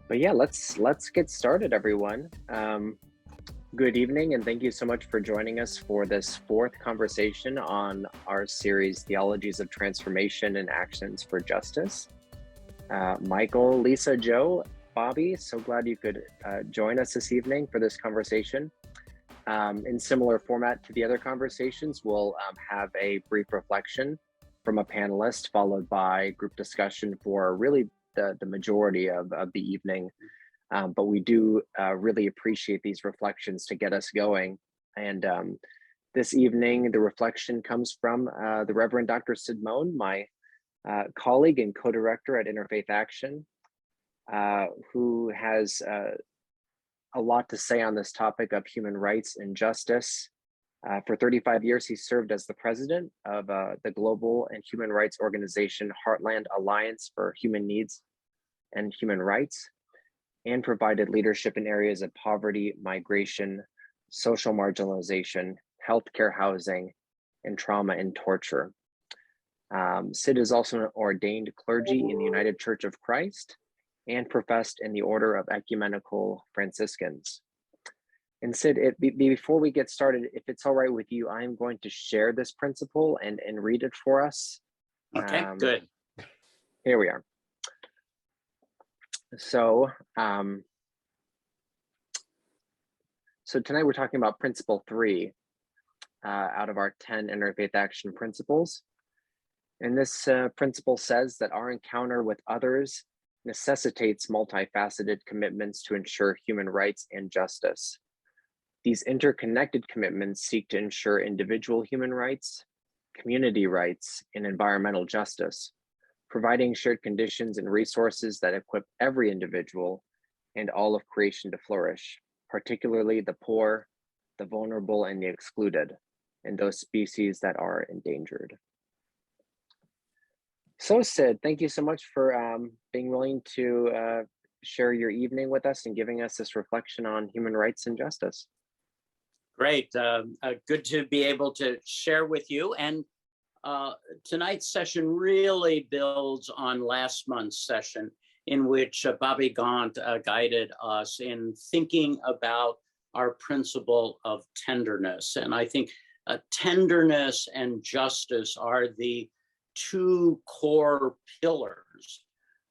But yeah, let's get started, everyone. Good evening, and thank you so much for joining us for this fourth conversation on our series, Theologies of Transformation and Actions for Justice. Michael, Lisa, Joe, Bobby, so glad you could join us this evening for this conversation. In similar format to the other conversations, we'll have a brief reflection from a panelist, followed by group discussion for really the majority of the evening. But we do really appreciate these reflections to get us going. And this evening, the reflection comes from the Reverend Dr Sid Moan, my colleague and co-director at Interfaith Action, who has a lot to say on this topic of human rights and justice. For 35 years, he served as the president of the global and human rights organization Heartland Alliance for Human Needs and Human Rights, and provided leadership in areas of poverty, migration, social marginalization, healthcare, housing, and trauma and torture. Sid is also an ordained clergy in the United Church of Christ and professed in the Order of Ecumenical Franciscans. And Sid, before we get started, if it's all right with you, I'm going to share this principle and read it for us. Okay, good. Here we are. So, so tonight we're talking about principle 3 out of our 10 Interfaith Action principles. And this principle says that our encounter with others necessitates multifaceted commitments to ensure human rights and justice. These interconnected commitments seek to ensure individual human rights, community rights, and environmental justice, providing shared conditions and resources that equip every individual and all of creation to flourish, particularly the poor, the vulnerable, and the excluded, and those species that are endangered. So Sid, thank you so much for being willing to share your evening with us and giving us this reflection on human rights and justice. Great, good to be able to share with you. And tonight's session really builds on last month's session, in which Bobby Gaunt guided us in thinking about our principle of tenderness. And I think tenderness and justice are the two core pillars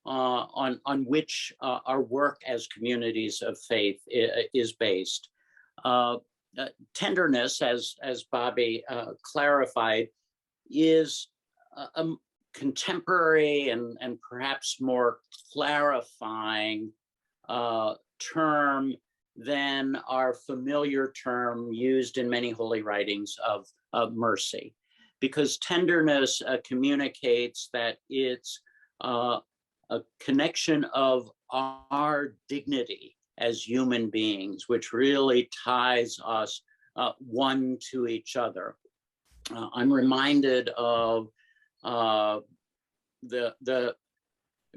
on which our work as communities of faith is based. Tenderness, as Bobby clarified, is a contemporary and perhaps more clarifying term than our familiar term used in many holy writings of mercy, because tenderness communicates that it's a connection of our dignity as human beings, which really ties us one to each other. I'm reminded of the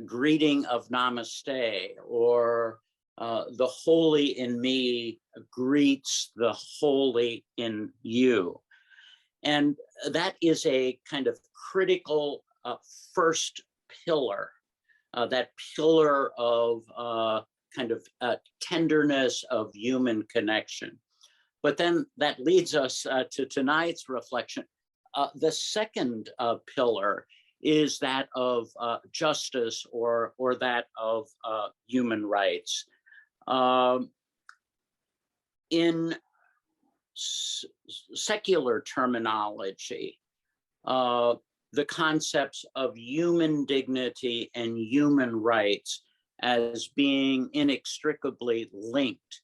greeting of Namaste, or the holy in me greets the holy in you. And that is a kind of critical first pillar, that pillar of kind of tenderness of human connection. But then that leads us to tonight's reflection. The second pillar is that of justice, or that of human rights. In secular terminology, the concepts of human dignity and human rights as being inextricably linked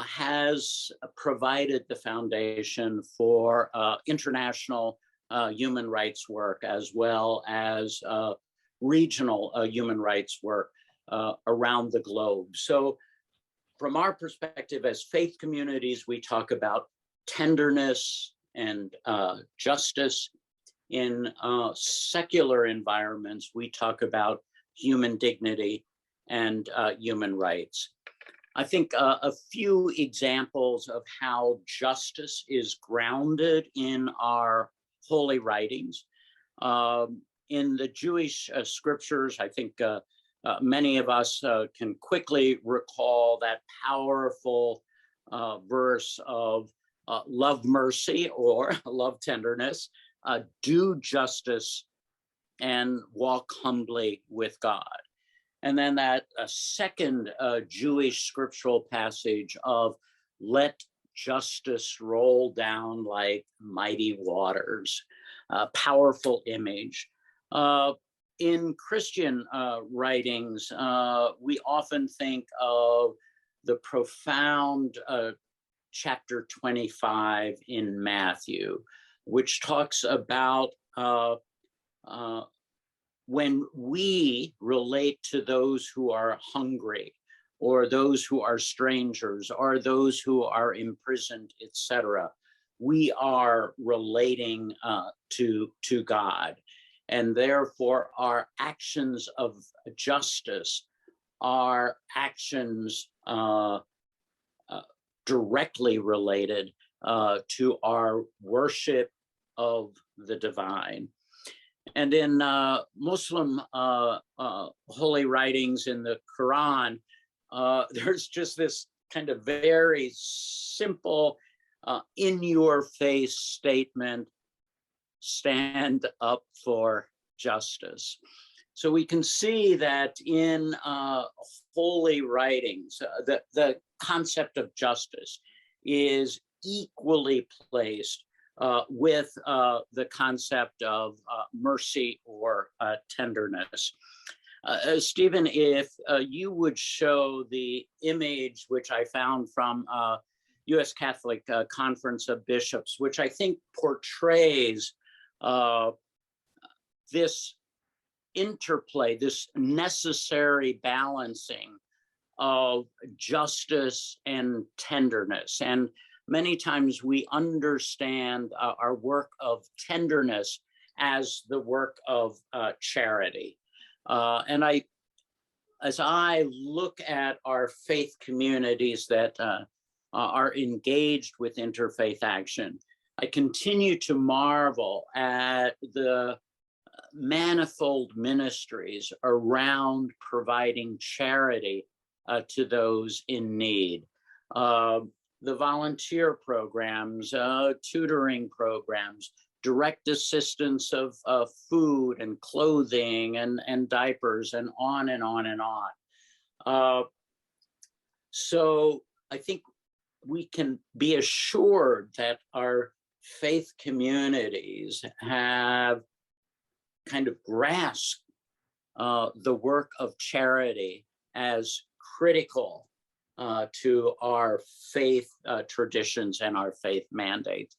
has provided the foundation for international human rights work, as well as regional human rights work around the globe. So from our perspective as faith communities, we talk about tenderness and justice. In secular environments, we talk about human dignity and human rights. I think a few examples of how justice is grounded in our holy writings. In the Jewish scriptures, I think Many of us can quickly recall that powerful verse of love mercy or love tenderness, do justice, and walk humbly with God. And then that second Jewish scriptural passage of let justice roll down like mighty waters, powerful image. In Christian writings, we often think of the profound chapter 25 in Matthew, which talks about when we relate to those who are hungry, or those who are strangers, or those who are imprisoned, etc., we are relating to God. And therefore, our actions of justice are actions directly related to our worship of the divine. And in Muslim holy writings in the Quran, there's just this kind of very simple, in-your-face statement: stand up for justice. So we can see that in holy writings, the concept of justice is equally placed with the concept of mercy or tenderness. Stephen, if you would show the image, which I found from U.S. Catholic Conference of Bishops, which I think portrays this interplay, this necessary balancing of justice and tenderness. And many times we understand our work of tenderness as the work of charity. And as I look at our faith communities that are engaged with Interfaith Action, I continue to marvel at the manifold ministries around providing charity to those in need. The volunteer programs, tutoring programs, direct assistance of food and clothing and diapers, and on and on and on. So I think we can be assured that our faith communities have kind of grasped the work of charity as critical to our faith traditions and our faith mandates.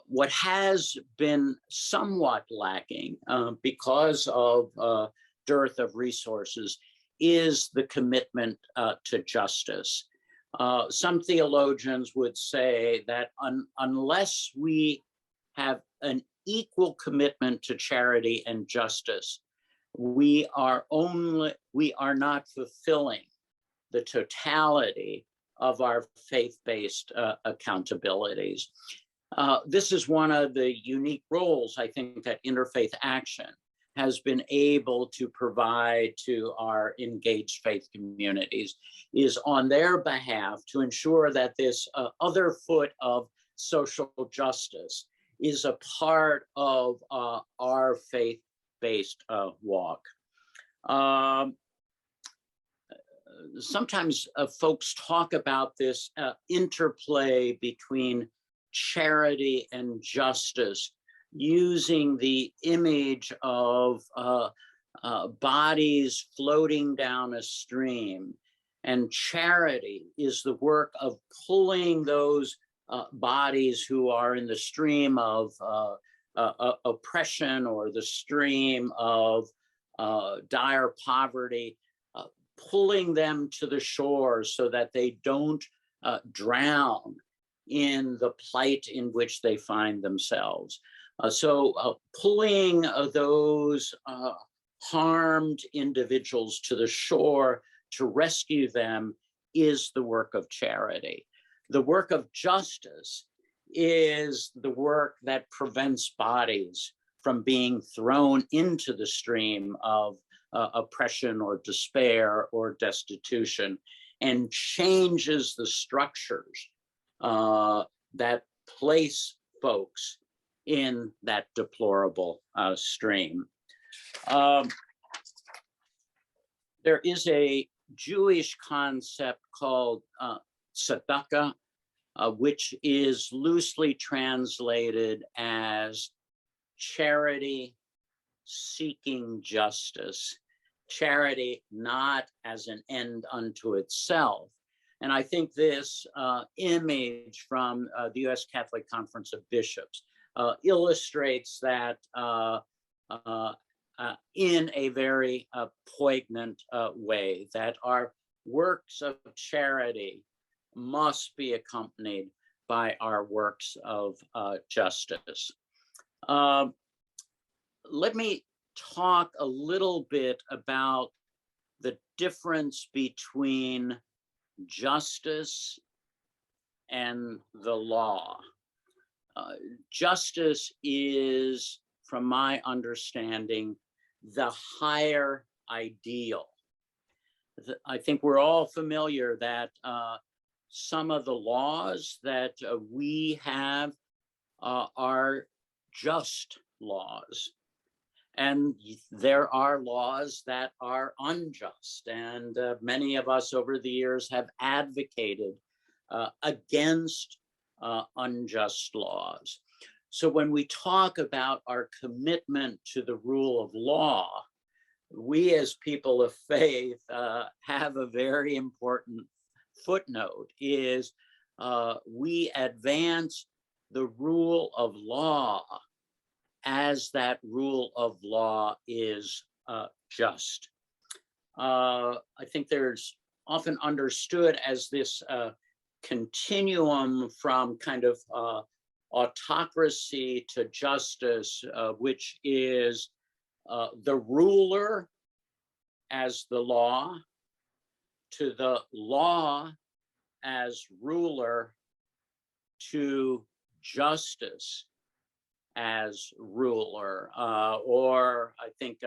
What has been somewhat lacking because of dearth of resources is the commitment to justice. Some theologians would say that unless we have an equal commitment to charity and justice, we are not fulfilling the totality of our faith-based accountabilities. This is one of the unique roles I think that Interfaith Action has been able to provide to our engaged faith communities, is on their behalf to ensure that this other foot of social justice is a part of our faith-based walk. Sometimes folks talk about this interplay between charity and justice, using the image of bodies floating down a stream. And charity is the work of pulling those bodies who are in the stream of oppression or the stream of dire poverty, pulling them to the shore so that they don't drown in the plight in which they find themselves. So pulling those harmed individuals to the shore to rescue them is the work of charity. The work of justice is the work that prevents bodies from being thrown into the stream of oppression or despair or destitution, and changes the structures that place folks in that deplorable stream. There is a Jewish concept called tzedakah, which is loosely translated as charity seeking justice, charity not as an end unto itself. And I think this image from the U.S. Catholic Conference of Bishops illustrates that in a very poignant way, that our works of charity must be accompanied by our works of justice. Let me talk a little bit about the difference between justice and the law. Justice is, from my understanding, the higher ideal. I think we're all familiar that some of the laws that we have are just laws. And there are laws that are unjust. And many of us over the years have advocated against unjust laws. So when we talk about our commitment to the rule of law, we as people of faith have a very important footnote, is we advance the rule of law as that rule of law is just. I think there's often understood as this continuum from kind of autocracy to justice, which is the ruler as the law, to the law as ruler, to justice as ruler, or I think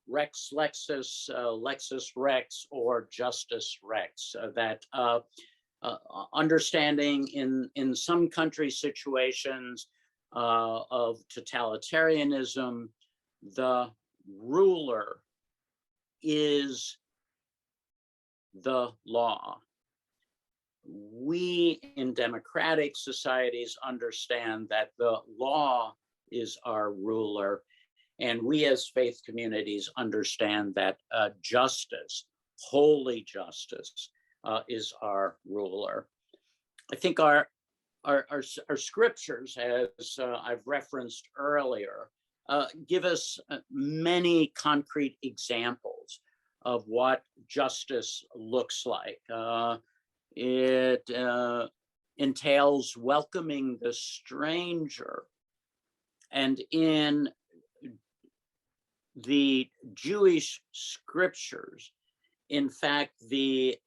Rex Lexus, Lexus Rex, or Justice Rex, that understanding in some country situations of totalitarianism, the ruler is the law. We in democratic societies understand that the law is our ruler, and we as faith communities understand that justice, holy justice, is our ruler. I think our scriptures, as I've referenced earlier, give us many concrete examples of what justice looks like. It entails welcoming the stranger. And in the Jewish scriptures, in fact, the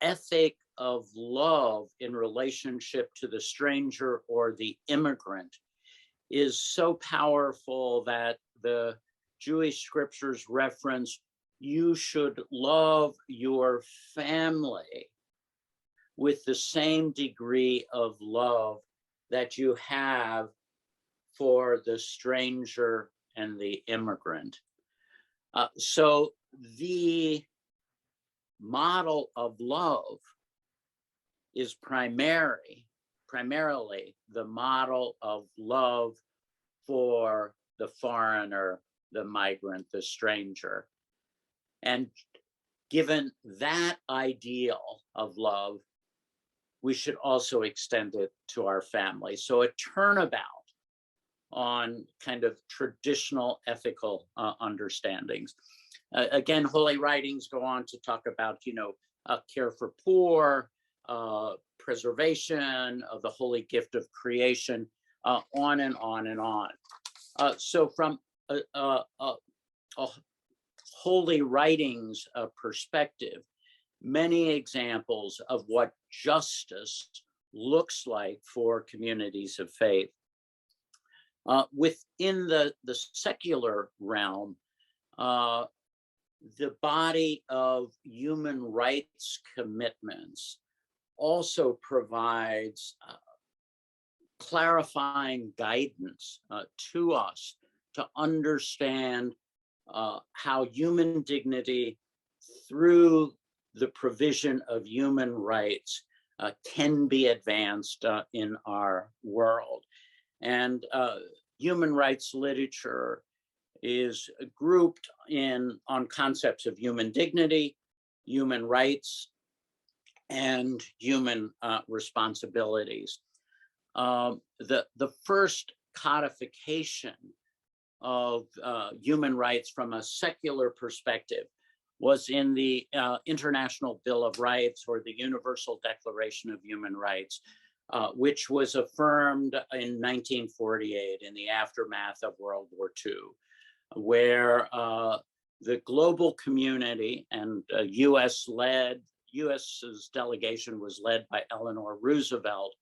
ethic of love in relationship to the stranger or the immigrant is so powerful that the Jewish scriptures reference, you should love your family with the same degree of love that you have for the stranger and the immigrant. So the model of love is primarily the model of love for the foreigner, the migrant, the stranger. And given that ideal of love, we should also extend it to our family. So a turnabout on kind of traditional ethical understandings. Again, holy writings go on to talk about, care for poor, preservation of the holy gift of creation, on and on and on. So from a holy writings perspective, many examples of what justice looks like for communities of faith. Within the secular realm, the body of human rights commitments also provides clarifying guidance to us to understand how human dignity through the provision of human rights can be advanced in our world. And human rights literature is grouped on concepts of human dignity, human rights, and human responsibilities. The first codification of human rights from a secular perspective was in the International Bill of Rights, or the Universal Declaration of Human Rights, which was affirmed in 1948 in the aftermath of World War II, where the global community and US's delegation was led by Eleanor Roosevelt,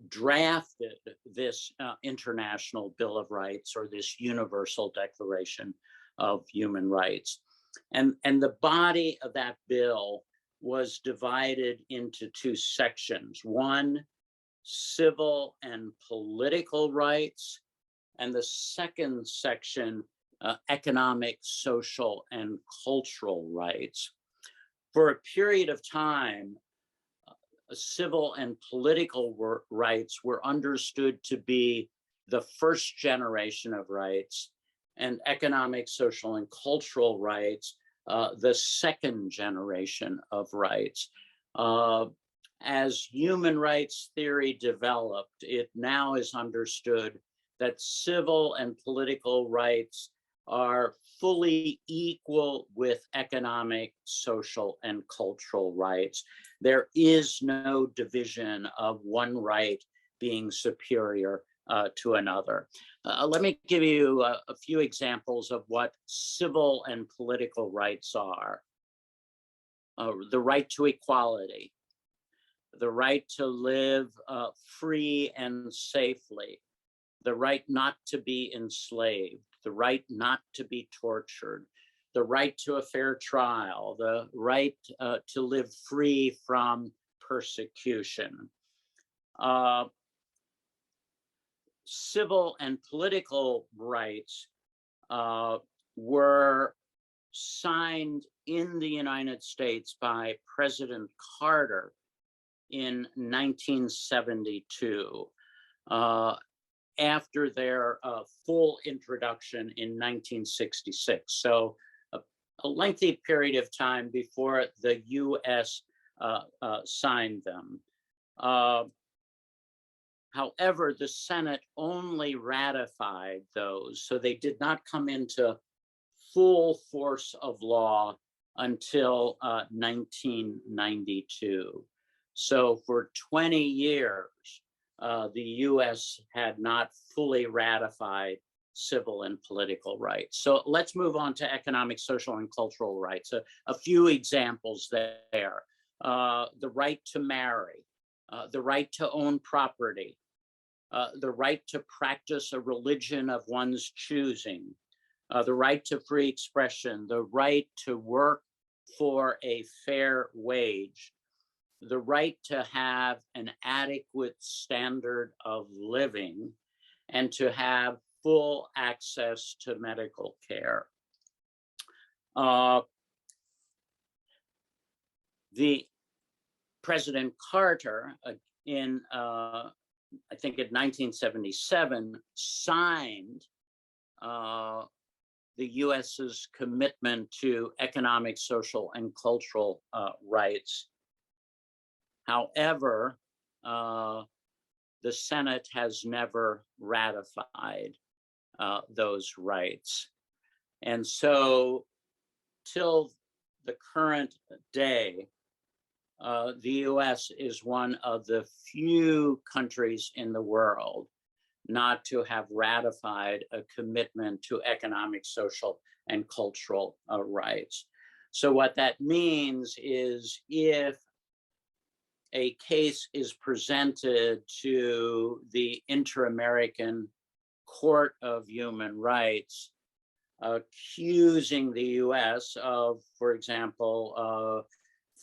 drafted this International Bill of Rights, or this Universal Declaration of Human Rights. And the body of that bill was divided into two sections: one, civil and political rights, and the second section, economic, social, and cultural rights. For a period of time, civil and political rights were understood to be the first generation of rights, and economic, social, and cultural rights the second generation of rights. As human rights theory developed, it now is understood that civil and political rights are fully equal with economic, social, and cultural rights. There is no division of one right being superior to another. Let me give you a few examples of what civil and political rights are. The right to equality, the right to live free and safely, the right not to be enslaved, the right not to be tortured, the right to a fair trial, the right to live free from persecution. Civil and political rights were signed in the United States by President Carter in 1972. After their full introduction in 1966. So a lengthy period of time before the US signed them. However, the Senate only ratified those, so they did not come into full force of law until 1992. So for 20 years, the US had not fully ratified civil and political rights. So let's move on to economic, social, and cultural rights. A few examples there. The right to marry, the right to own property, the right to practice a religion of one's choosing, the right to free expression, the right to work for a fair wage, the right to have an adequate standard of living, and to have full access to medical care. The President Carter in, I think in 1977, signed the US's commitment to economic, social, and cultural rights. However, the Senate has never ratified those rights. And so till the current day, the US is one of the few countries in the world not to have ratified a commitment to economic, social, and cultural rights. So what that means is if a case is presented to the Inter-American Court of Human Rights, accusing the US of, for example,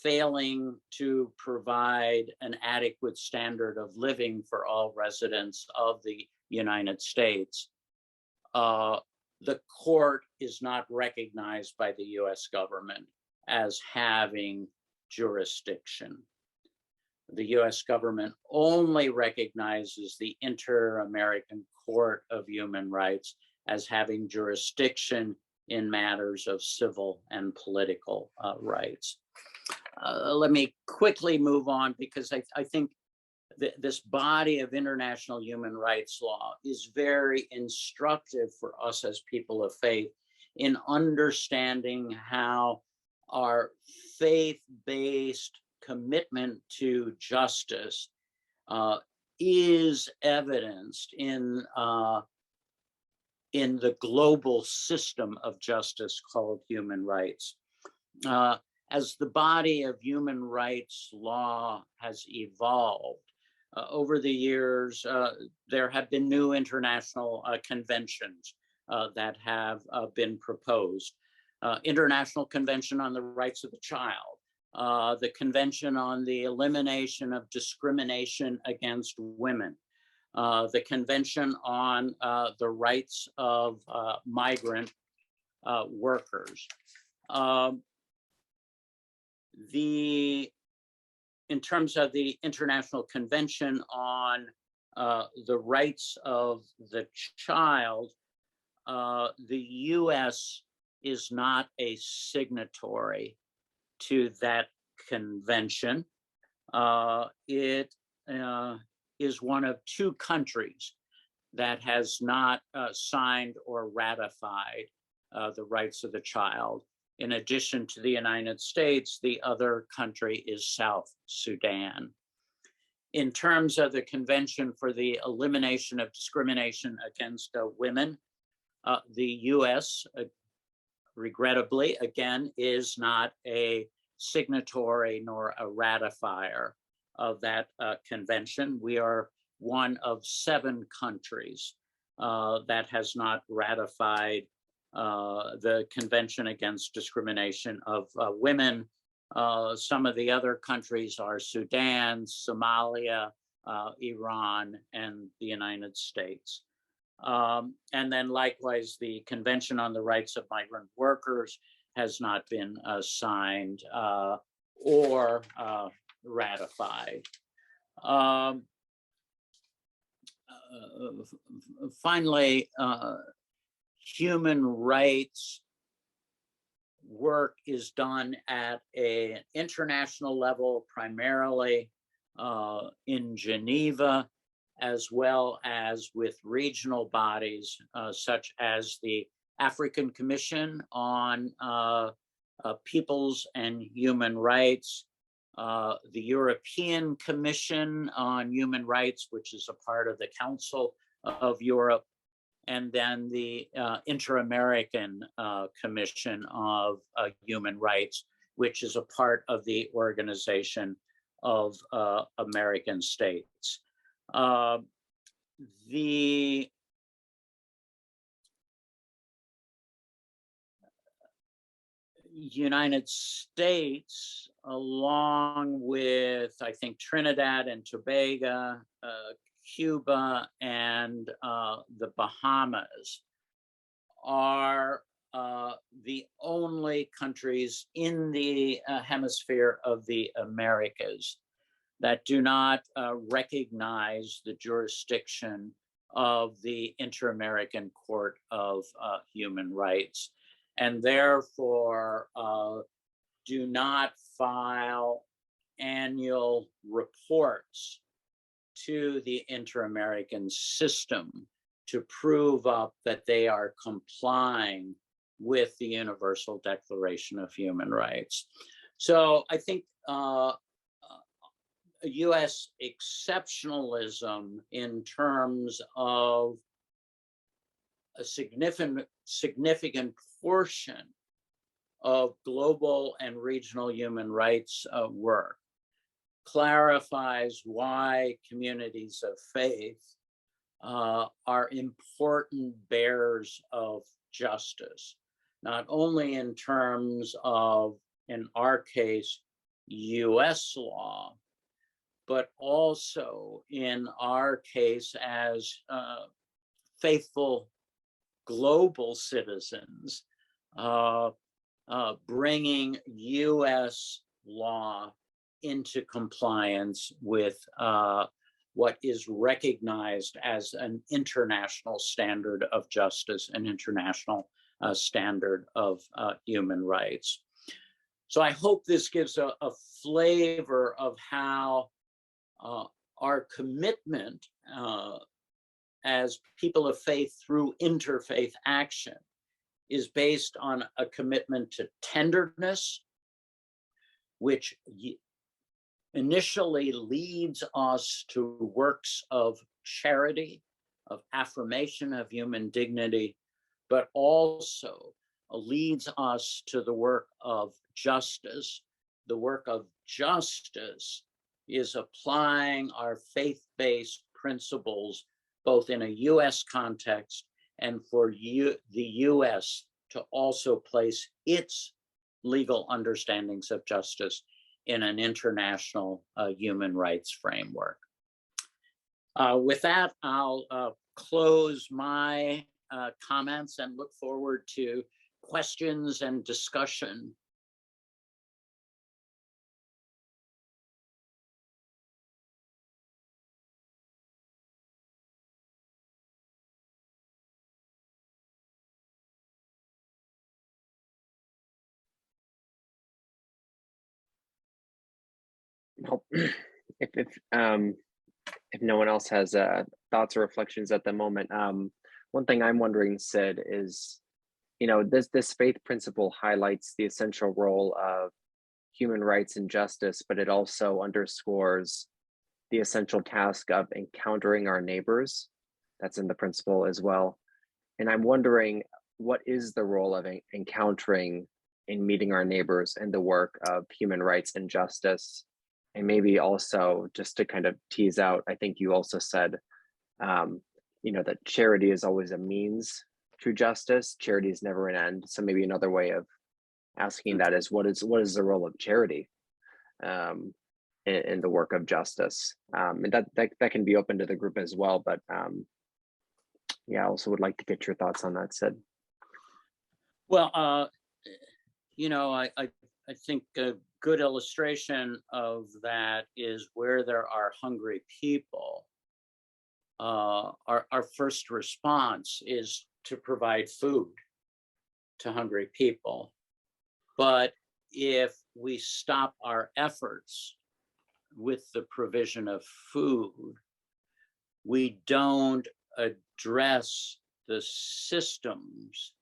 failing to provide an adequate standard of living for all residents of the United States. The court is not recognized by the US government as having jurisdiction. The US government only recognizes the Inter-American Court of Human Rights as having jurisdiction in matters of civil and political rights. Let me quickly move on, because I think this body of international human rights law is very instructive for us as people of faith in understanding how our faith-based commitment to justice is evidenced in the global system of justice called human rights. As the body of human rights law has evolved over the years, there have been new international conventions that have been proposed. International Convention on the Rights of the Child, the Convention on the Elimination of Discrimination Against Women, the Convention on the Rights of Migrant Workers. In terms of the International Convention on the Rights of the Child, the US is not a signatory to that convention. It is one of two countries that has not signed or ratified the rights of the child. In addition to the United States, the other country is South Sudan. In terms of the Convention for the Elimination of Discrimination Against Women, the US, regrettably, again, is not a signatory nor a ratifier of that convention. We are one of 7 countries that has not ratified the Convention Against Discrimination of Women. Some of the other countries are Sudan, Somalia, Iran, and the United States. And then likewise, the Convention on the Rights of Migrant Workers has not been signed or ratified. Finally, human rights work is done at an international level, primarily in Geneva, as well as with regional bodies such as the African Commission on Peoples and Human Rights, the European Commission on Human Rights, which is a part of the Council of Europe, and then the Inter-American Commission of Human Rights, which is a part of the Organization of American States. The United States, along with, I think, Trinidad and Tobago, Cuba, and the Bahamas, are the only countries in the hemisphere of the Americas that do not recognize the jurisdiction of the Inter-American Court of Human Rights, and therefore do not file annual reports to the Inter-American system to prove up that they are complying with the Universal Declaration of Human Rights. So I think US exceptionalism in terms of a significant portion of global and regional human rights work clarifies why communities of faith are important bearers of justice, not only in terms of, in our case, US law, but also in our case as faithful global citizens, bringing US law into compliance with what is recognized as an international standard of justice, an international standard of human rights. So I hope this gives a flavor of how our commitment as people of faith through interfaith action is based on a commitment to tenderness, which initially leads us to works of charity, of affirmation of human dignity, but also leads us to the work of justice. The work of justice is applying our faith-based principles both in a US context and for the US to also place its legal understandings of justice in an international human rights framework. With that, I'll close my comments and look forward to questions and discussion. Well, if no one else has thoughts or reflections at the moment, one thing I'm wondering, Sid, is, you know, this faith principle highlights the essential role of human rights and justice, but it also underscores the essential task of encountering our neighbors. That's in the principle as well. And I'm wondering, what is the role of encountering and meeting our neighbors in the work of human rights and justice? And maybe also, just to kind of tease out, I think you also said, you know, that charity is always a means to justice. Charity is never an end. So maybe another way of asking that is, what is the role of charity in the work of justice? And that can be open to the group as well. But yeah, I also would like to get your thoughts on that, Sid. Well, you know, I think a good illustration of that is where there are hungry people. Our first response is to provide food to hungry people. But if we stop our efforts with the provision of food, we don't address the systems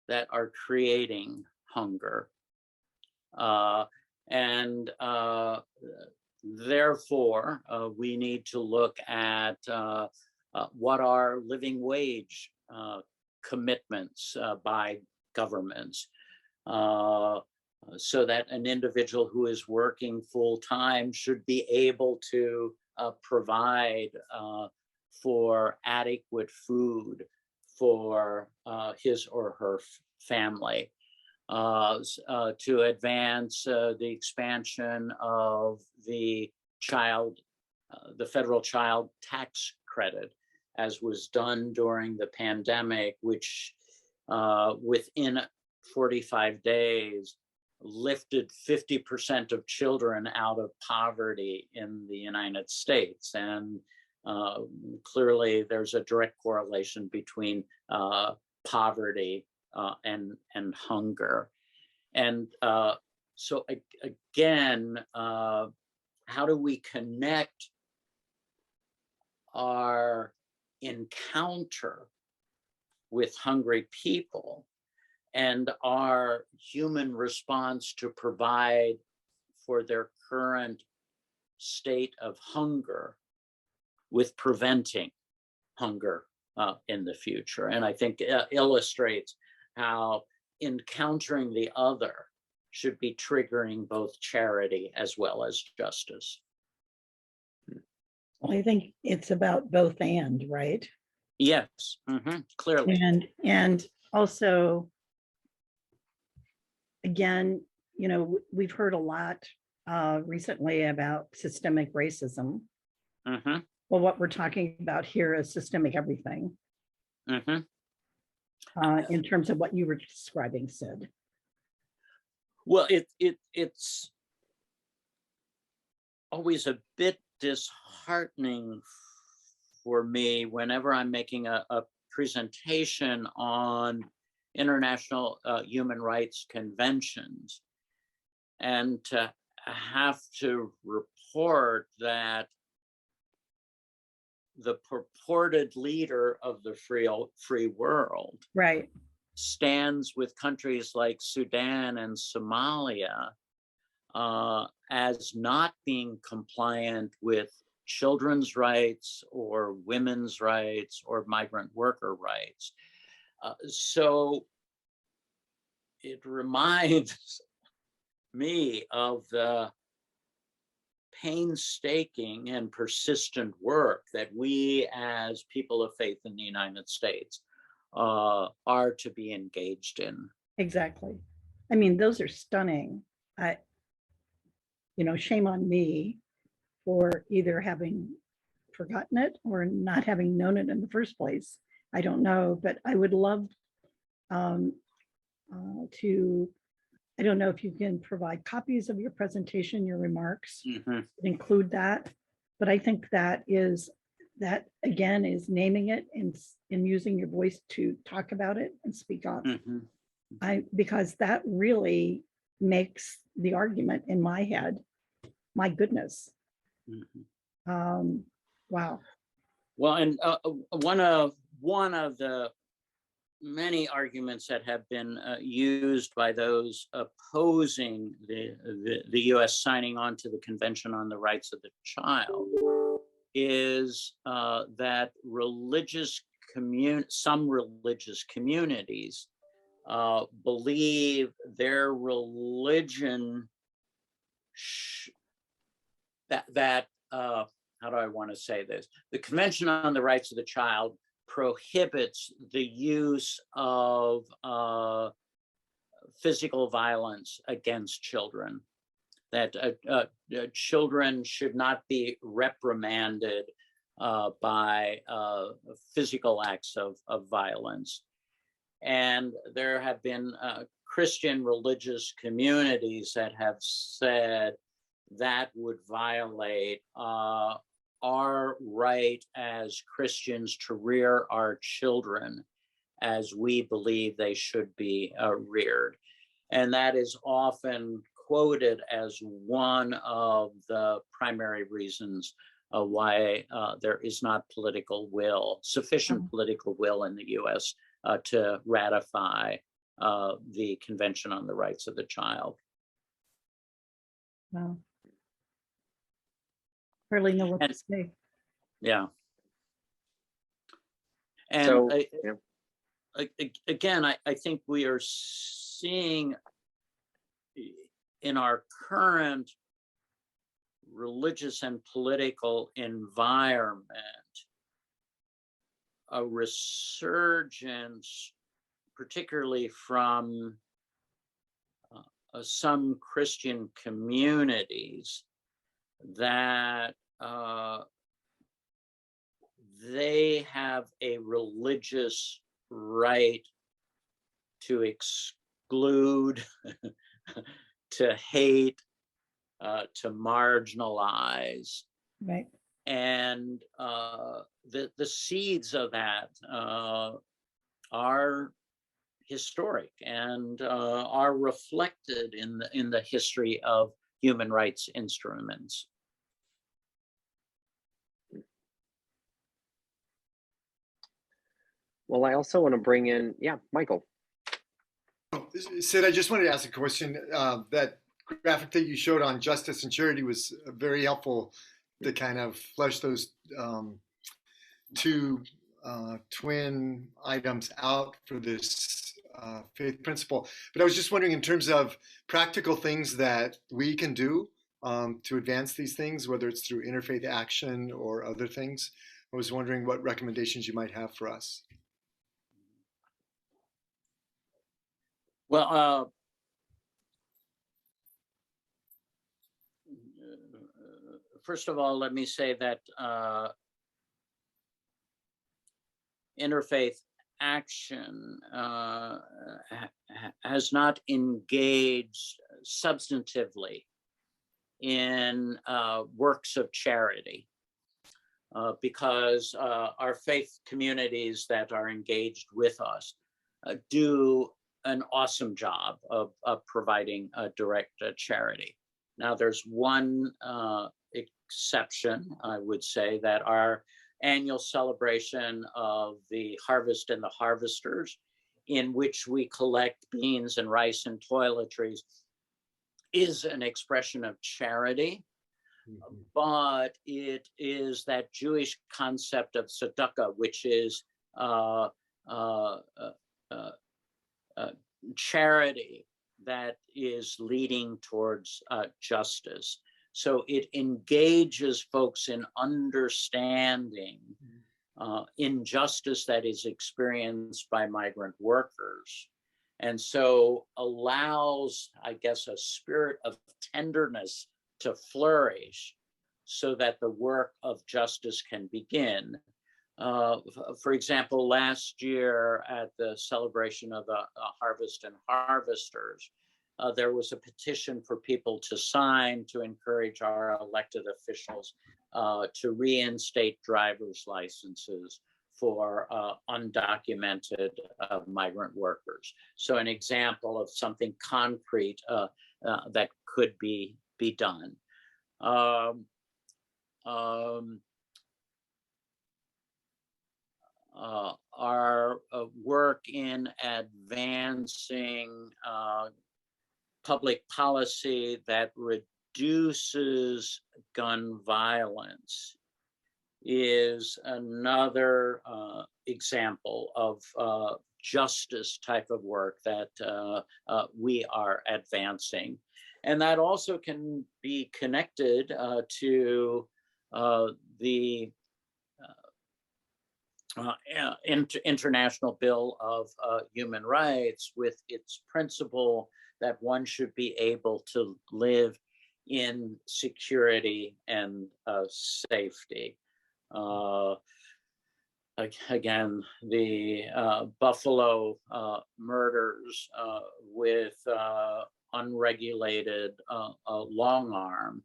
that are creating hunger. Therefore, we need to look at what are living wage commitments by governments, so that an individual who is working full-time should be able to provide for adequate food for his or her family. To advance the expansion of the federal child tax credit, as was done during the pandemic, which within 45 days lifted 50% of children out of poverty in the United States. And clearly there's a direct correlation between poverty and hunger. And so again, how do we connect our encounter with hungry people and our human response to provide for their current state of hunger with preventing hunger in the future? And I think illustrates how encountering the other should be triggering both charity as well as justice. Well, I think it's about both and, right? Yes, clearly. And also, again, you know, we've heard a lot recently about systemic racism. Mm-hmm. Well, what we're talking about here is systemic everything. Mm-hmm. In terms of what you were describing, Sid. Well, it's always a bit disheartening for me whenever I'm making a presentation on international human rights conventions, and to have to report that the purported leader of the free world Right. stands with countries like Sudan and Somalia as not being compliant with children's rights or women's rights or migrant worker rights. So it reminds me of the painstaking and persistent work that we as people of faith in the United States are to be engaged in. Exactly. I mean, those are stunning. You know, shame on me for either having forgotten it or not having known it in the first place. I don't know, but I would love to, I don't know if you can provide copies of your presentation, your remarks, include that. But I think that again is naming it and using your voice to talk about it and speak up. Because that really makes the argument in my head. My goodness. Wow. Well, and one of the many arguments that have been used by those opposing the U.S. signing on to the Convention on the Rights of the Child is that some religious communities believe their religion how do I want to say this? The Convention on the Rights of the Child prohibits the use of physical violence against children, that children should not be reprimanded by physical acts of violence. And there have been Christian religious communities that have said that would violate our right as Christians to rear our children as we believe they should be reared. And that is often quoted as one of the primary reasons why there is not sufficient political will in the US to ratify the Convention on the Rights of the Child. Wow. Hardly know what to say. Yeah. And So, again, I think we are seeing in our current religious and political environment a resurgence, particularly from some Christian communities, that they have a religious right to exclude, to hate, to marginalize. Right. And the seeds of that are historic and are reflected in the history of human rights instruments. Well, I also want to bring in, Michael. Sid, I just wanted to ask a question. That graphic that you showed on justice and charity was very helpful to kind of flesh those two twin items out for this faith principle. But I was just wondering, in terms of practical things that we can do to advance these things, whether it's through Interfaith Action or other things, I was wondering what recommendations you might have for us. Well, first of all, let me say that Interfaith Action has not engaged substantively in works of charity because our faith communities that are engaged with us do an awesome job of providing a direct charity. Now, there's one exception, I would say, that our annual celebration of the harvest and the harvesters, in which we collect beans and rice and toiletries, is an expression of charity. Mm-hmm. But it is that Jewish concept of tzedakah, which is charity that is leading towards justice. So it engages folks in understanding injustice that is experienced by migrant workers. And so allows, I guess, a spirit of tenderness to flourish so that the work of justice can begin. For example, last year at the celebration of the harvest and harvesters, there was a petition for people to sign to encourage our elected officials to reinstate driver's licenses for undocumented migrant workers. So an example of something concrete that could be done. Our work in advancing public policy that reduces gun violence is another example of justice type of work that we are advancing. And that also can be connected to the International Bill of Human Rights, with its principle that one should be able to live in security and safety. Again, the Buffalo murders with unregulated long arm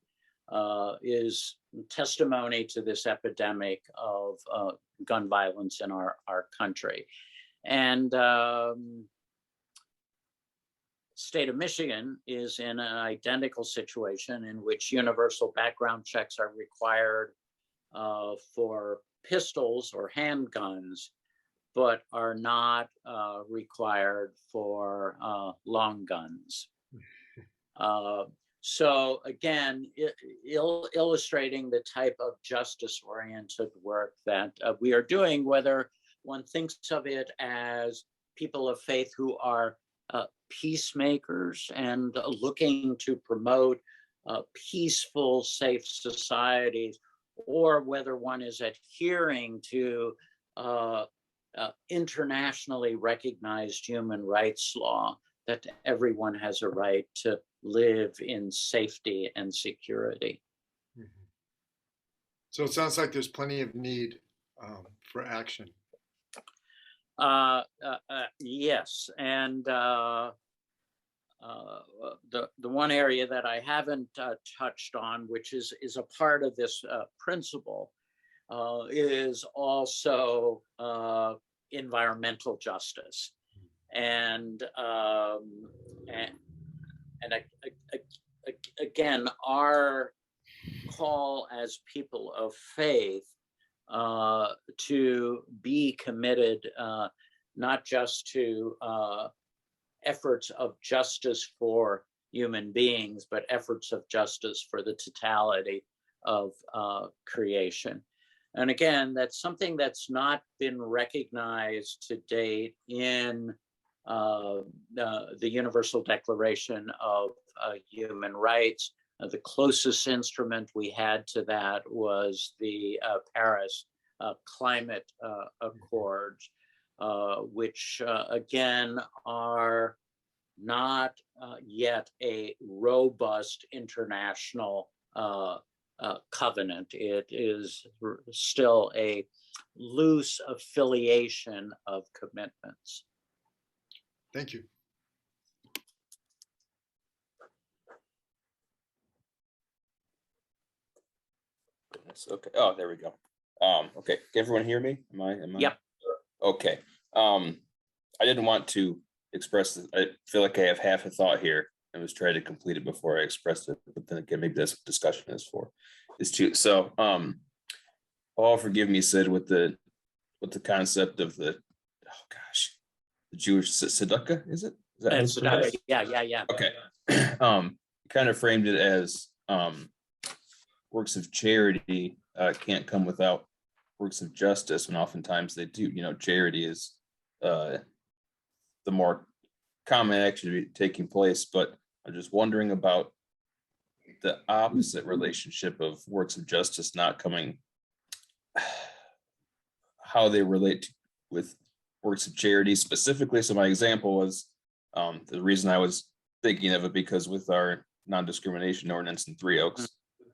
is testimony to this epidemic of gun violence in our country. And state of Michigan is in an identical situation in which universal background checks are required for pistols or handguns, but are not required for long guns. So again, illustrating the type of justice-oriented work that we are doing, whether one thinks of it as people of faith who are peacemakers and looking to promote peaceful, safe societies, or whether one is adhering to internationally recognized human rights law that everyone has a right to live in safety and security. Mm-hmm. So it sounds like there's plenty of need for action. Yes, and the one area that I haven't touched on, which is a part of this principle, is also environmental justice, and again, our call as people of faith to be committed not just to efforts of justice for human beings, but efforts of justice for the totality of creation. And again, that's something that's not been recognized to date in the Universal Declaration of Human Rights. The closest instrument we had to that was the Paris Climate Accords, which again are not yet a robust international covenant. It is still a loose affiliation of commitments. Thank you. Okay. Oh, there we go. Okay. Can everyone hear me? Am I? Yep. Okay. I didn't want to express this. I feel like I have half a thought here. I was trying to complete it before I expressed it, but then again, maybe that's what discussion is for. Is too. So, forgive me, Sid, with the concept of the, oh gosh, the Jewish tzedakah, is it? Is that Tzedakah. Yeah. Okay. Kind of framed it as works of charity can't come without works of justice, and oftentimes they do. You know, charity is the more common action taking place, but I'm just wondering about the opposite relationship of works of justice not coming, how they relate with works of charity specifically. So my example was the reason I was thinking of it, because with our non-discrimination ordinance in Three Oaks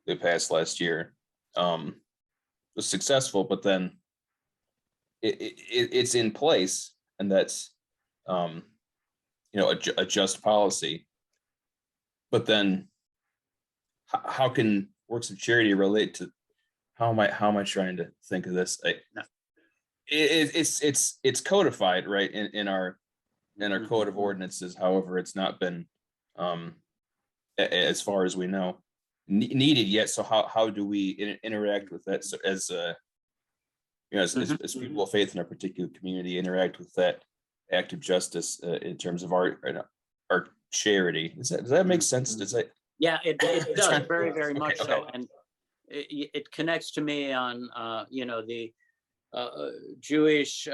they passed last year, was successful, but then it's in place, and that's a just policy. But then how can works of charity relate to how am I trying to think of this? It's codified, right, in our code of ordinances. However, it's not been as far as we know needed yet. So how do we interact with that? So as people of faith in our particular community interact with that act of justice in terms of our charity? Does that make sense? Does that? Yeah, it does very much okay. so, and it connects to me on the Jewish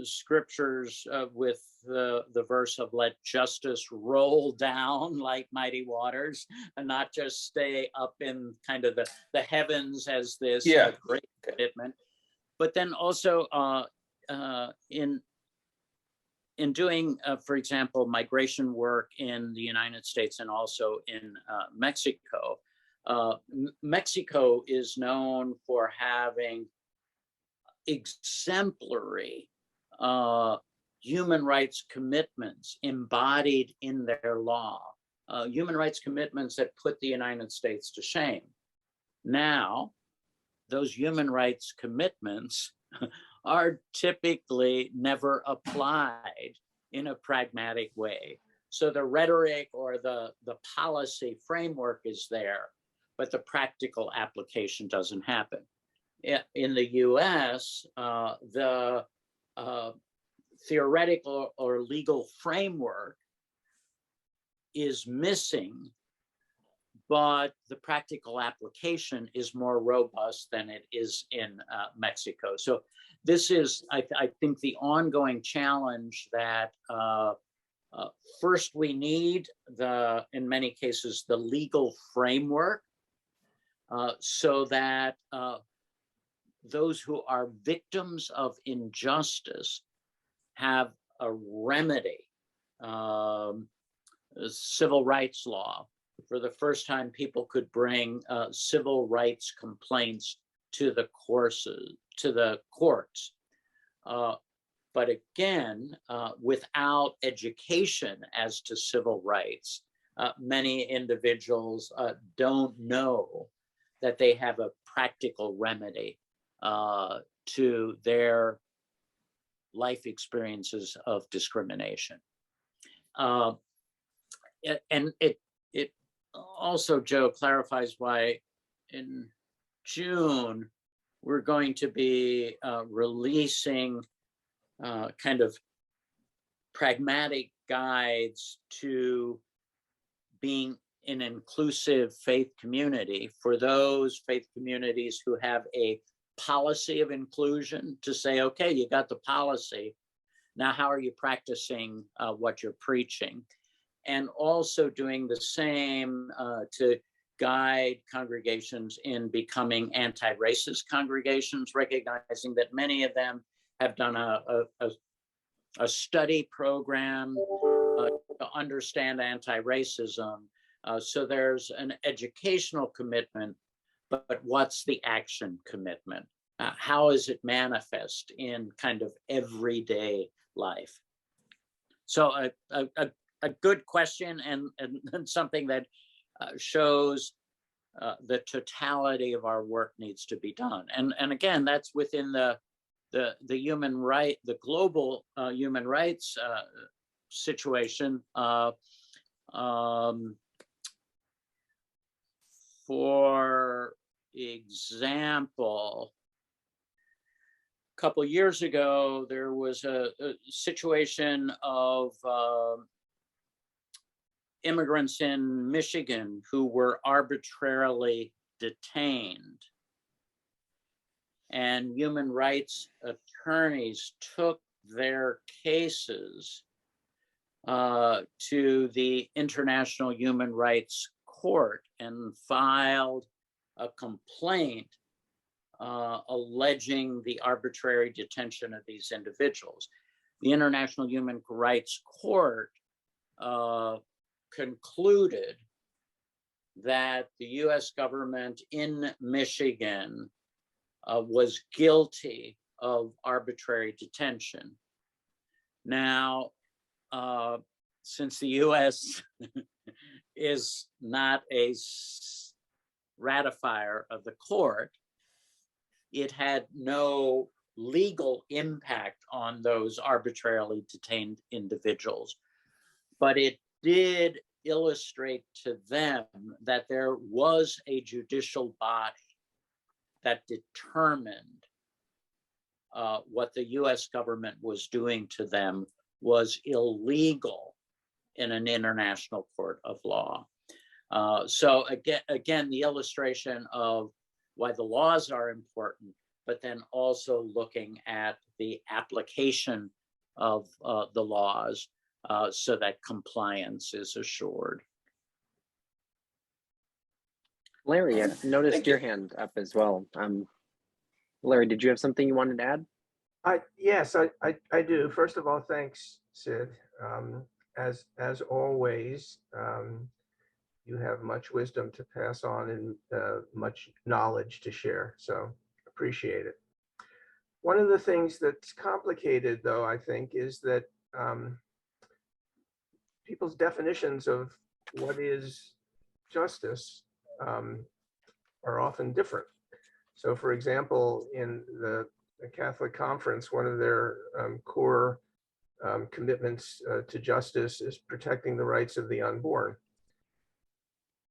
scriptures with the verse of "Let justice roll down like mighty waters," and not just stay up in kind of the heavens as this great commitment, but then also in doing, for example, migration work in the United States and also in Mexico. Mexico is known for having exemplary human rights commitments embodied in their law, human rights commitments that put the United States to shame. Now, those human rights commitments are typically never applied in a pragmatic way. So the rhetoric or the policy framework is there, but the practical application doesn't happen. In the US, the theoretical or legal framework is missing, but the practical application is more robust than it is in Mexico. So this is, I think, the ongoing challenge that first we need in many cases, the legal framework so that those who are victims of injustice have a remedy. Civil rights law. For the first time, people could bring civil rights complaints to the courts. But again, without education as to civil rights, many individuals don't know that they have a practical remedy to their life experiences of discrimination. And it also, Joe, clarifies why in June we're going to be releasing kind of pragmatic guides to being an inclusive faith community for those faith communities who have a policy of inclusion, to say, okay, you got the policy. Now, how are you practicing what you're preaching? And also doing the same to guide congregations in becoming anti-racist congregations, recognizing that many of them have done a study program to understand anti-racism. So there's an educational commitment, but what's the action commitment? How is it manifest in kind of everyday life? So a good question, and something that shows the totality of our work needs to be done. And again, that's within the human right, the global human rights situation. For example, a couple years ago, there was a situation of immigrants in Michigan who were arbitrarily detained. And human rights attorneys took their cases to the International Human Rights Court and filed a complaint alleging the arbitrary detention of these individuals. The International Human Rights Court concluded that the US government in Michigan was guilty of arbitrary detention. Now, since the US is not a ratifier of the court, it had no legal impact on those arbitrarily detained individuals. But it did illustrate to them that there was a judicial body that determined what the US government was doing to them was illegal in an international court of law. So again, the illustration of why the laws are important, but then also looking at the application of the laws so that compliance is assured. Larry, I noticed your hand up as well. Larry, did you have something you wanted to add? Yes, I do. First of all, thanks, Sid. As always, you have much wisdom to pass on and much knowledge to share. So appreciate it. One of the things that's complicated, though, I think, is that people's definitions of what is justice are often different. So, for example, in the Catholic Conference, one of their core commitments to justice is protecting the rights of the unborn,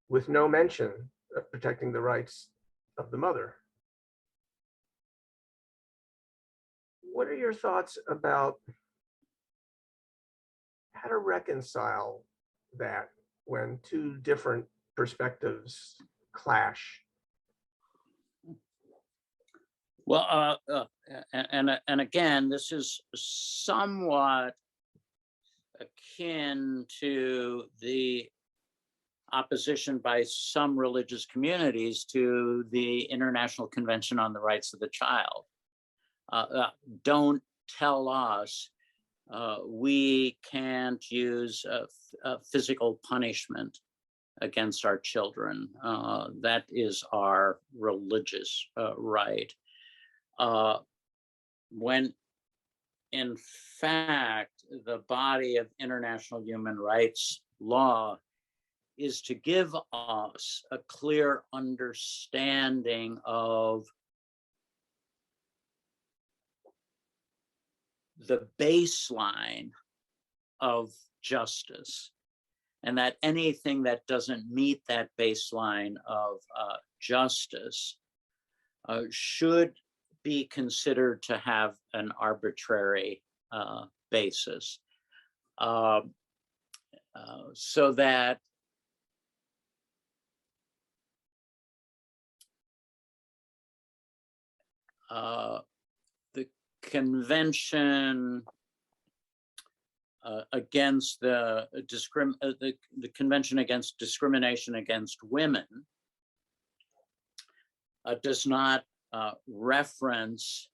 with no mention of protecting the rights of the mother. What are your thoughts about how to reconcile that when two different perspectives clash? Well, and again, this is somewhat akin to the opposition by some religious communities to the International Convention on the Rights of the Child. Don't tell us we can't use physical punishment against our children. That is our religious right. When in fact, the body of international human rights law is to give us a clear understanding of the baseline of justice, and that anything that doesn't meet that baseline of justice should be considered to have an arbitrary basis, so that the convention against the Convention Against Discrimination Against Women does not reference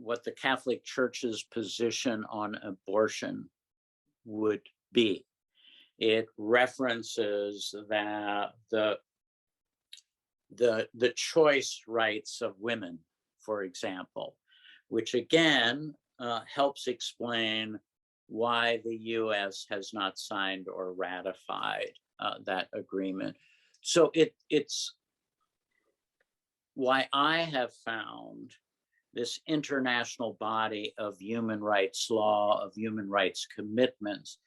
what the Catholic Church's position on abortion would be. It references that the choice rights of women, for example, which again helps explain why the US has not signed or ratified that agreement. So it's why I have found this international body of human rights law, of human rights commitments,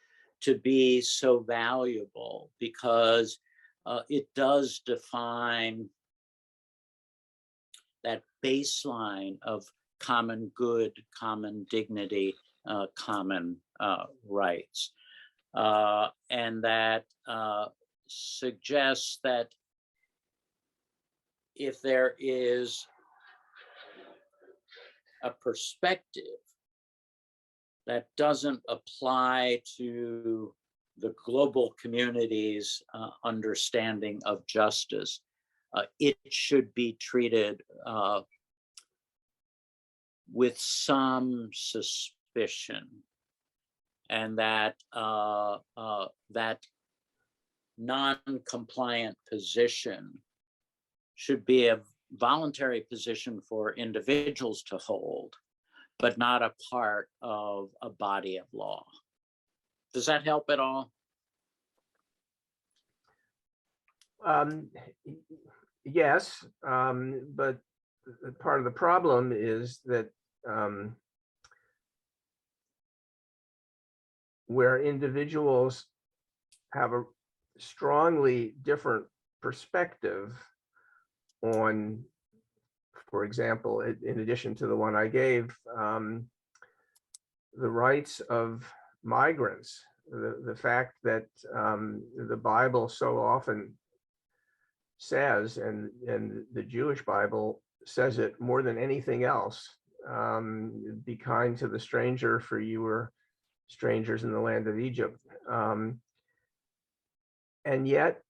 to be so valuable, because it does define that baseline of common good, common dignity, common rights. And that suggests that if there is a perspective that doesn't apply to the global community's understanding of justice, it should be treated with some suspicion, and that that non-compliant position should be a voluntary position for individuals to hold, but not a part of a body of law. Does that help at all? Yes, but part of the problem is that where individuals have a strongly different perspective on, for example, in addition to the one I gave, the rights of migrants, the fact that the Bible so often says, and the Jewish Bible says it more than anything else, be kind to the stranger, for you were strangers in the land of Egypt. And yet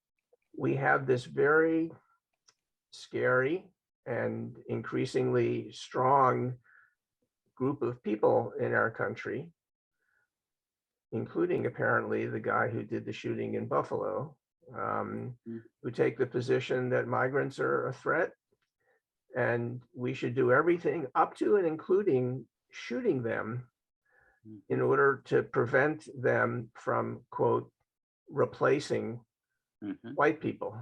we have this very scary and increasingly strong group of people in our country, including apparently the guy who did the shooting in Buffalo, who take the position that migrants are a threat, and we should do everything up to and including shooting them in order to prevent them from, quote, replacing white people.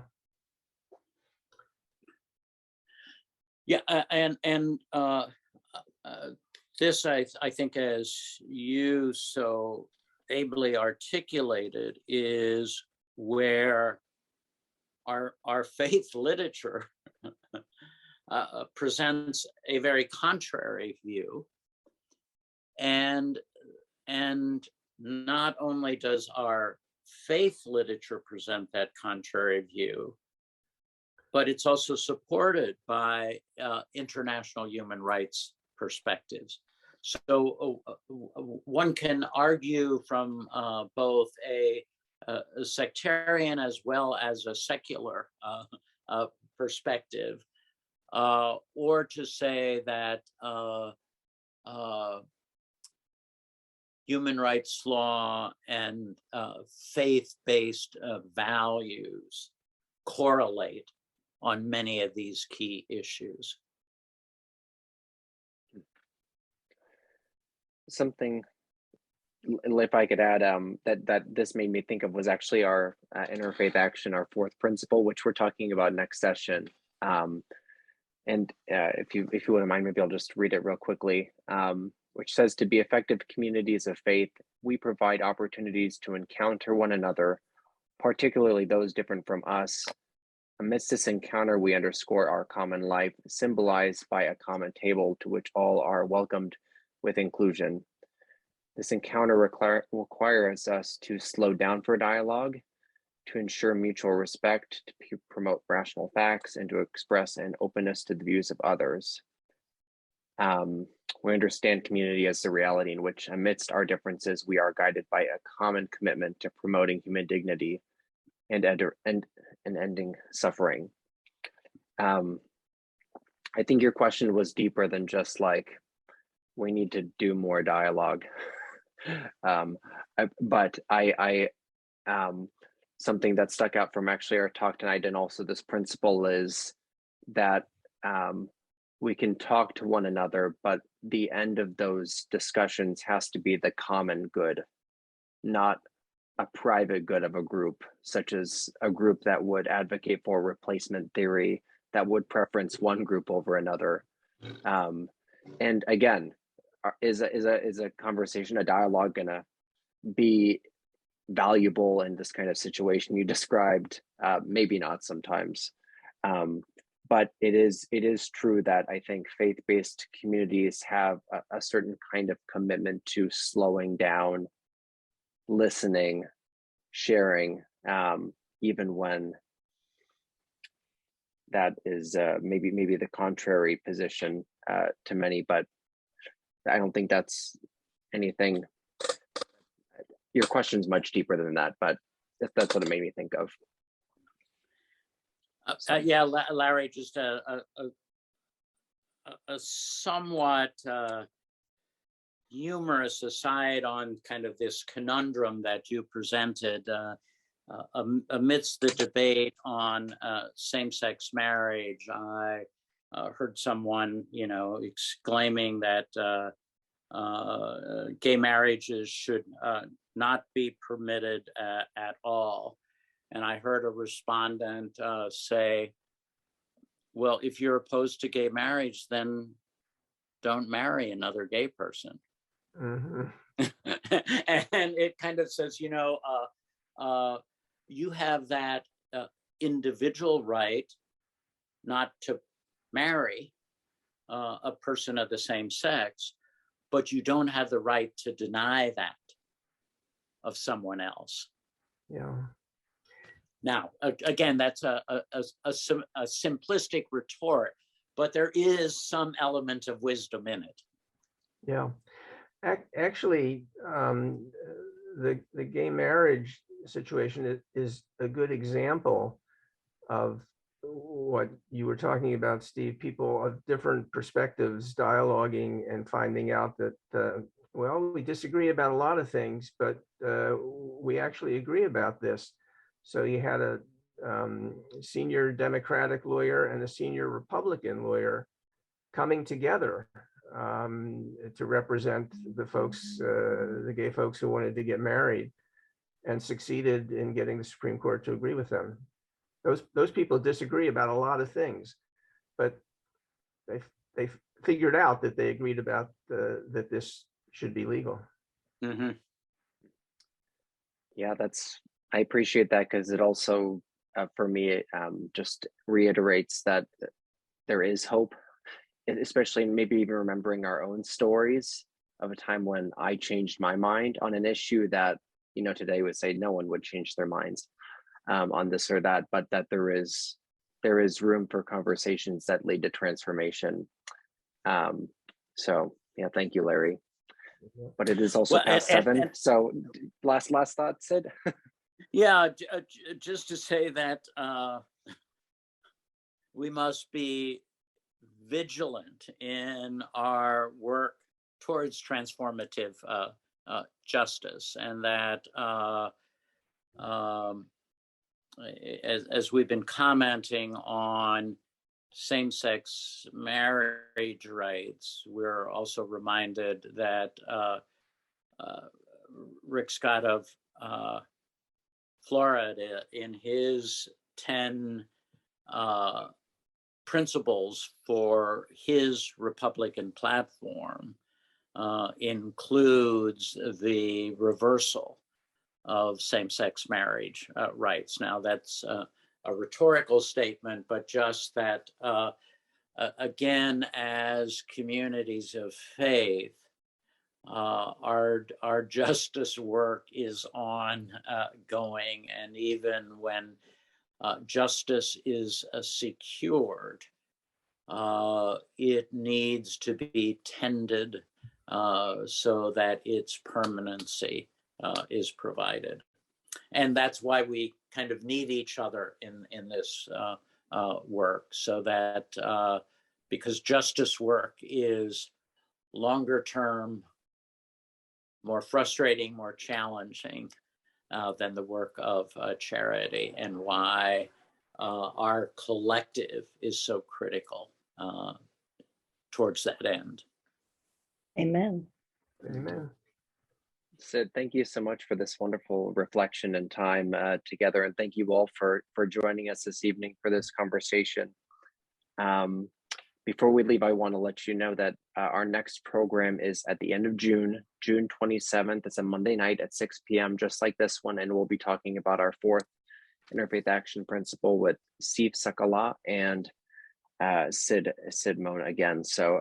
Yeah, and this, I think, as you so ably articulated, is where our faith literature presents a very contrary view, and not only does our faith literature present that contrary view, but it's also supported by international human rights perspectives. So one can argue from both a sectarian as well as a secular perspective, or to say that human rights law and faith-based values correlate on many of these key issues. Something, if I could add, that this made me think of was actually our Interfaith Action, our fourth principle, which we're talking about next session. And if you wouldn't mind, maybe I'll just read it real quickly, which says, to be effective communities of faith, we provide opportunities to encounter one another, particularly those different from us. Amidst this encounter, we underscore our common life, symbolized by a common table to which all are welcomed with inclusion. This encounter requires us to slow down for dialogue, to ensure mutual respect, to promote rational facts, and to express an openness to the views of others. We understand community as the reality in which, amidst our differences, we are guided by a common commitment to promoting human dignity and ending suffering. I think your question was deeper than just like, we need to do more dialogue. But something that stuck out from actually our talk tonight, and also this principle, is that we can talk to one another, but the end of those discussions has to be the common good, not a private good of a group, such as a group that would advocate for replacement theory, that would preference one group over another. And again, is a conversation, a dialogue, gonna be valuable in this kind of situation you described? Maybe not sometimes. But it is true that I think faith-based communities have a certain kind of commitment to slowing down, listening, sharing, even when that is maybe the contrary position to many. But I don't think that's anything. Your question's much deeper than that, but that's what it made me think of. Yeah, Larry, just a somewhat humorous aside on kind of this conundrum that you presented amidst the debate on same-sex marriage. I heard someone, exclaiming that gay marriages should not be permitted at all. And I heard a respondent say, well, if you're opposed to gay marriage, then don't marry another gay person. Mm-hmm. And it kind of says, you have that individual right not to marry a person of the same sex, but you don't have the right to deny that of someone else. Yeah. Now, again, that's a simplistic retort, but there is some element of wisdom in it. Yeah. Actually, the gay marriage situation is a good example of what you were talking about, Steve. People of different perspectives dialoguing and finding out that, well, we disagree about a lot of things, but we actually agree about this. So you had a senior Democratic lawyer and a senior Republican lawyer coming together to represent the folks, the gay folks who wanted to get married, and succeeded in getting the Supreme Court to agree with them. Those people disagree about a lot of things, but they figured out that they agreed about that this should be legal. Mm-hmm. Yeah, I appreciate that, because it also, for me, just reiterates that there is hope, especially maybe even remembering our own stories of a time when I changed my mind on an issue that, today would say no one would change their minds on this or that, but that there is room for conversations that lead to transformation. So yeah, thank you, Larry. But it is also past 7. So last thought, Sid. Yeah, just to say that we must be vigilant in our work towards transformative justice, and that as we've been commenting on same-sex marriage rights, we're also reminded that Rick Scott of Florida, in his 10 principles for his Republican platform, includes the reversal of same-sex marriage rights. Now, that's a rhetorical statement, but just that, again, as communities of faith, our justice work is ongoing, and even when justice is secured, it needs to be tended so that its permanency is provided. And that's why we kind of need each other in this work, so that because justice work is longer term, more frustrating, more challenging than the work of charity, and why our collective is so critical towards that end. Amen. Amen. Sid, thank you so much for this wonderful reflection and time together, and thank you all for joining us this evening for this conversation. Before we leave, I want to let you know that our next program is at the end of June, June 27th. It's a Monday night at 6 p.m., just like this one, and we'll be talking about our fourth Interfaith Action principle with Steve Sakala and Sid Mohn again. So,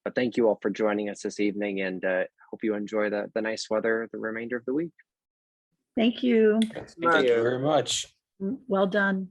but thank you all for joining us this evening, and hope you enjoy the nice weather the remainder of the week. Thank you. Thanks, Thank you Mario. very much. Well done.